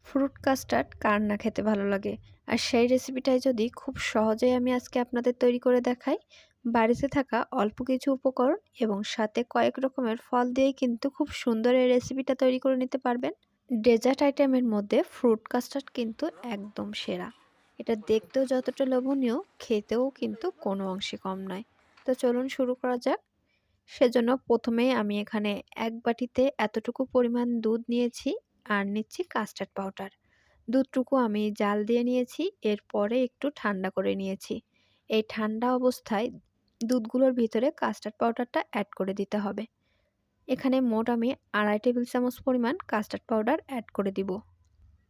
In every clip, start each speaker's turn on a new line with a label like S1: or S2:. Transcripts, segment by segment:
S1: Fruit custard কার না খেতে ভালো লাগে। আর সেই রেসিপিটাই যদি খুব সহজেই আমি আজকে আপনাদের তৈরি করে দেখাই। বাড়িতে থাকা অল্প কিছু উপকরণ এবং সাথে কয়েক রকমের ফল দিয়েই কিন্তু খুব সুন্দর এই রেসিপিটা তৈরি করে নিতে পারবেন। ডেজার্ট আইটেমের মধ্যে ফ্রুট কাস্টার্ড কিন্তু একদম সেরা। এটা দেখতেও যতটা লোভনীয়, খেতেও কিন্তু কোনো অংশে কম নয়। তো চলুন শুরু করা যাক। সেজন্য প্রথমেই আমি এখানে এক বাটিতে এতটুকু পরিমাণ দুধ নিয়েছি আর নিচ্ছি কাস্টার্ড পাউডার। দুধটুকু আমি জাল দিয়ে নিয়েছি, এরপরে একটু ঠান্ডা করে নিয়েছি। এই ঠান্ডা অবস্থায় দুধগুলোর ভিতরে কাস্টার্ড পাউডারটা অ্যাড করে দিতে হবে। এখানে মোট আমি 2.5 টেবিল চামচ পরিমাণ কাস্টার্ড পাউডার অ্যাড করে দিব।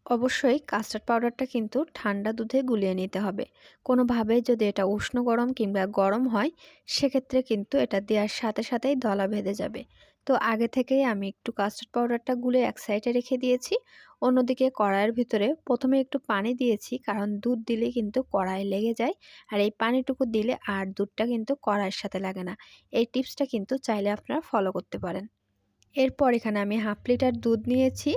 S1: অবশ্যই কাস্টার্ড পাউডারটা কিন্তু ঠান্ডা দুধে গুলিয়ে নিতে হবে। কোনোভাবে যদি এটা উষ্ণ গরম কিংবা গরম হয়, সেক্ষেত্রে কিন্তু এটা দেওয়ার সাথে সাথেই দলা বেঁধে যাবে। তো আগে থেকেই আমি একটু কাস্টার্ড পাউডারটা গুলে এক সাইডে রেখে দিয়েছি। অন্যদিকে কড়াইয়ের ভিতরে প্রথমে একটু পানি দিয়েছি, কারণ দুধ দিলে কিন্তু কড়াই লেগে যায়। আর এই পানিটুকু দিলে আর দুধটা কিন্তু কড়াইয়ের সাথে লাগে না। এই টিপসটা কিন্তু চাইলে আপনারা ফলো করতে পারেন। এরপর এখানে আমি 1/2 লিটার দুধ নিয়েছি।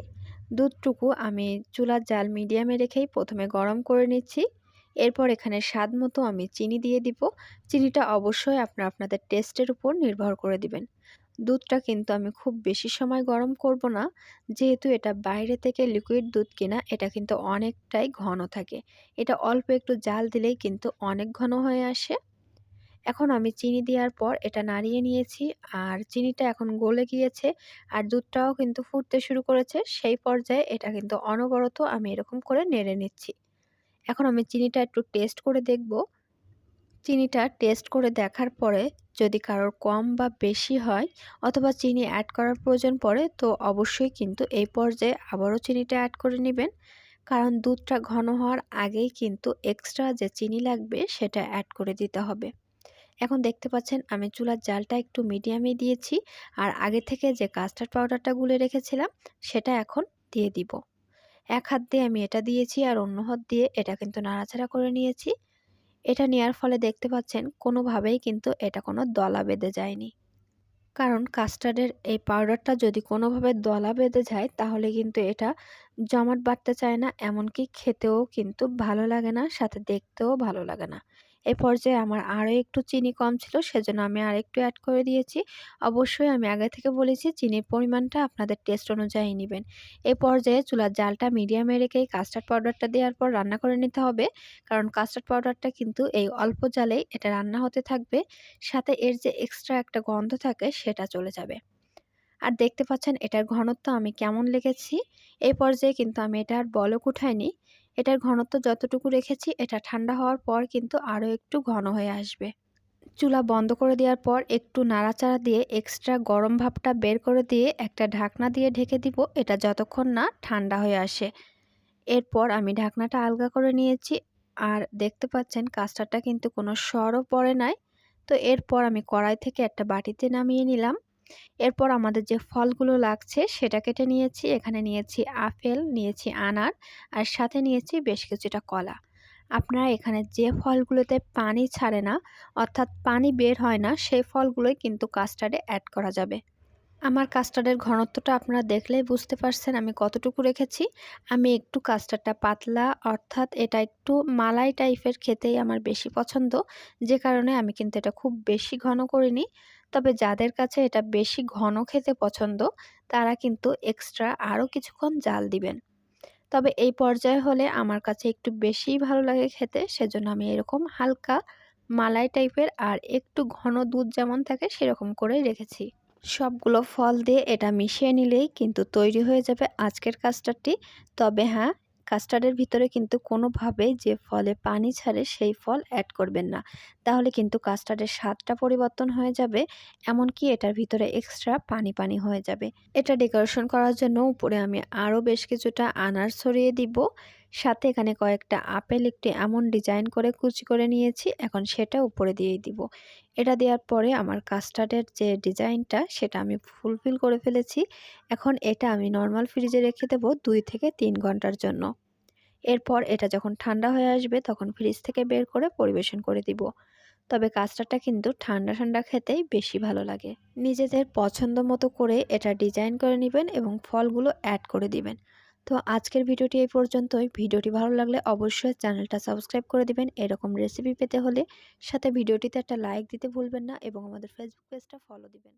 S1: দুধটুকু আমি চুলার জাল মিডিয়ামে রেখেই প্রথমে গরম করে নিচ্ছি। এরপর এখানে স্বাদ মতো আমি চিনি দিয়ে দিব। চিনিটা অবশ্যই আপনাদের টেস্টের উপর নির্ভর করে দিবেন। দুধটা কিন্তু আমি খুব বেশি সময় গরম করব না, যেহেতু এটা বাইরে থেকে লিকুইড দুধ কিনা, এটা কিন্তু অনেকটাই ঘন থাকে। এটা অল্প একটু জাল দিলেই কিন্তু অনেক ঘন হয়ে আসে। এখন আমি চিনি দেওয়ার পর এটা নাড়িয়ে নিয়েছি, আর চিনিটা এখন গলে গিয়েছে আর দুধটাও কিন্তু ফুটতে শুরু করেছে। সেই পর্যায়ে এটা কিন্তু অনবরত আমি এরকম করে নেড়ে নিচ্ছি। এখন আমি চিনিটা একটু টেস্ট করে দেখব। চিনিটা টেস্ট করে দেখার পরে যদি কারোর কম বা বেশি হয় অথবা চিনি অ্যাড করার প্রয়োজন পড়ে, তো অবশ্যই কিন্তু এই পর্যায়ে আবারও চিনিটা অ্যাড করে নেবেন। কারণ দুধটা ঘন হওয়ার আগেই কিন্তু এক্সট্রা যে চিনি লাগবে সেটা অ্যাড করে দিতে হবে। এখন দেখতে পাচ্ছেন আমি চুলার জালটা একটু মিডিয়ামে দিয়েছি, আর আগে থেকে যে কাস্টার্ড পাউডারটা গুলে রেখেছিলাম সেটা এখন দিয়ে দিব। এক হাত দিয়ে আমি এটা দিয়েছি আর অন্য হাত দিয়ে এটা কিন্তু নাড়াচাড়া করে নিয়েছি। এটা নেওয়ার ফলে দেখতে পাচ্ছেন কোনোভাবেই কিন্তু এটা কোনো দলা বেঁধে যায়নি। কারণ কাস্টার্ডের এই পাউডারটা যদি কোনোভাবে দলা বেঁধে যায়, তাহলে কিন্তু এটা জমাট বাঁধতে চায় না, এমনকি খেতেও কিন্তু ভালো লাগে না, সাথে দেখতেও ভালো লাগে না। এই পর্যায়ে আমার আরও একটু চিনি কম ছিল, সেজন্য আমি আরেকটু অ্যাড করে দিয়েছি। অবশ্যই আমি আগে থেকে বলেছি চিনির পরিমাণটা আপনাদের টেস্ট অনুযায়ী নেবেন। এই পর্যায়ে চুলার জালটা মিডিয়ামে রেখেই কাস্টার্ড পাউডারটা দেওয়ার পর রান্না করে নিতে হবে। কারণ কাস্টার্ড পাউডারটা কিন্তু এই অল্প জালেই এটা রান্না হতে থাকবে, সাথে এর যে এক্সট্রা একটা গন্ধ থাকে সেটা চলে যাবে। আর দেখতে পাচ্ছেন এটার ঘনত্ব আমি কেমন লেগেছি। এই পর্যায়ে কিন্তু আমি এটা আর বলক উঠাইনি। এটার ঘনত্ব যতটুকু রেখেছি এটা ঠান্ডা হওয়ার পর কিন্তু আরও একটু ঘন হয়ে আসবে। চুলা বন্ধ করে দেওয়ার পর একটু নাড়াচাড়া দিয়ে এক্সট্রা গরম ভাবটা বের করে দিয়ে একটা ঢাকনা দিয়ে ঢেকে দিব, এটা যতক্ষণ না ঠান্ডা হয়ে আসে। এরপর আমি ঢাকনাটা আলগা করে নিয়েছি, আর দেখতে পাচ্ছেন কাস্টার্ডটা কিন্তু কোনো সরও পড়ে নাই। তো এরপর আমি কড়াই থেকে একটা বাটিতে নামিয়ে নিলাম। এরপর আমাদের যে ফলগুলো লাগছে সেটা কেটে নিয়েছি। এখানে নিয়েছি আপেল, নিয়েছি আনার, আর সাথে নিয়েছি বেশ কিছুটা কলা। আপনারা এখানে যে ফলগুলোতে পানি ছাড়ে না, অর্থাৎ পানি বের হয় না, সেই ফলগুলোই কিন্তু কাস্টার্ডে অ্যাড করা যাবে। আমার কাস্টার্ডের ঘনত্বটা আপনারা দেখলেই বুঝতে পারছেন আমি কতটুকু রেখেছি। আমি একটু কাস্টার্ডটা পাতলা, অর্থাৎ এটা একটু মালাই টাইপের খেতেই আমার বেশি পছন্দ, যে কারণে আমি কিন্তু এটা খুব বেশি ঘন করিনি। তবে যাদের কাছে এটা বেশি ঘন খেতে পছন্দ, তারা কিন্তু এক্সট্রা আরও কিছুক্ষণ জাল দিবেন। তবে এই পর্যায়ে হলে আমার কাছে একটু বেশিই ভালো লাগে খেতে, সেজন্য আমি এরকম হালকা মালাই টাইপের আর একটু ঘন দুধ যেমন থাকে সেরকম করেই রেখেছি। সবগুলো ফল দিয়ে এটা মিশিয়ে নিলেই কিন্তু তৈরি হয়ে যাবে আজকের কাস্টার্ডটি। তবে হ্যাঁ, কাস্টার্ডের ভিতরে কিন্তু কোনোভাবেই যে ফলে পানি ছাড়ে সেই ফল অ্যাড করবেন না, তাহলে কিন্তু কাস্টার্ডের স্বাদটা পরিবর্তন হয়ে যাবে, এমনকি এটার ভিতরে এক্সট্রা পানি পানি হয়ে যাবে। এটা ডেকোরেশন করার জন্য উপরে আমি আরও বেশ কিছুটা আনার ছড়িয়ে দিব। সাথে এখানে কয়েকটা আপেল একটি এমন ডিজাইন করে কুচি করে নিয়েছি, এখন সেটা উপরে দিয়ে দিব। এটা দেওয়ার পরে আমার কাস্টার্ডের যে ডিজাইনটা সেটা আমি ফুলফিল করে ফেলেছি। এখন এটা আমি নর্মাল ফ্রিজে রেখে দেবো 2 থেকে 3 ঘন্টার জন্য। এরপর এটা যখন ঠান্ডা হয়ে আসবে তখন ফ্রিজ থেকে বের করে পরিবেশন করে দিব। তবে কাস্টার্ডটা কিন্তু ঠান্ডা ঠান্ডা খেতেই বেশি ভালো লাগে। নিজেদের পছন্দ মতো করে এটা ডিজাইন করে নেবেন এবং ফলগুলো অ্যাড করে দিবেন। তো আজকের ভিডিওটি এই পর্যন্তই। ভিডিওটি ভালো লাগলে অবশ্যই চ্যানেলটা সাবস্ক্রাইব করে দিবেন এরকম রেসিপি পেতে হলে। সাথে ভিডিওটিতে একটা লাইক দিতে ভুলবেন না এবং আমাদের ফেসবুক পেজটা ফলো দিবেন।